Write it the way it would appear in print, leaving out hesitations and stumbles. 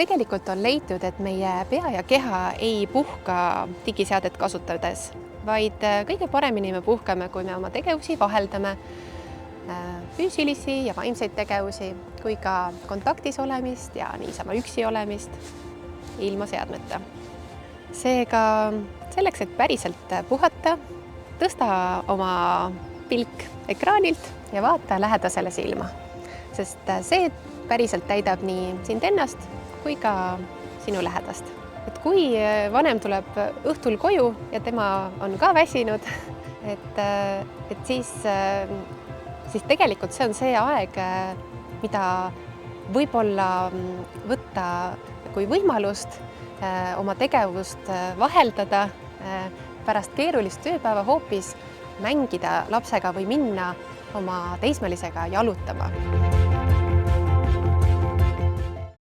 Tegelikult on leitud, et meie pea ja keha ei puhka digiseadet kasutades, vaid kõige paremini me puhkame, kui me oma tegevusi vaheldame, füüsilisi ja vaimseid tegevusi, kui ka kontaktis olemist ja niisama üksi olemist ilma seadmeta. Seega selleks, et päriselt puhata, tõsta oma pilk ekraanilt ja vaata lähedasele silma, sest see päriselt täidab nii sind ennast kui ka sinu lähedast. Et kui vanem tuleb õhtul koju ja tema on ka väsinud, et siis tegelikult see on see aeg, mida võib-olla võtta kui võimalust oma tegevust vaheldada, pärast keerulist tööpäeva hoopis mängida lapsega või minna oma teismelisega jalutama.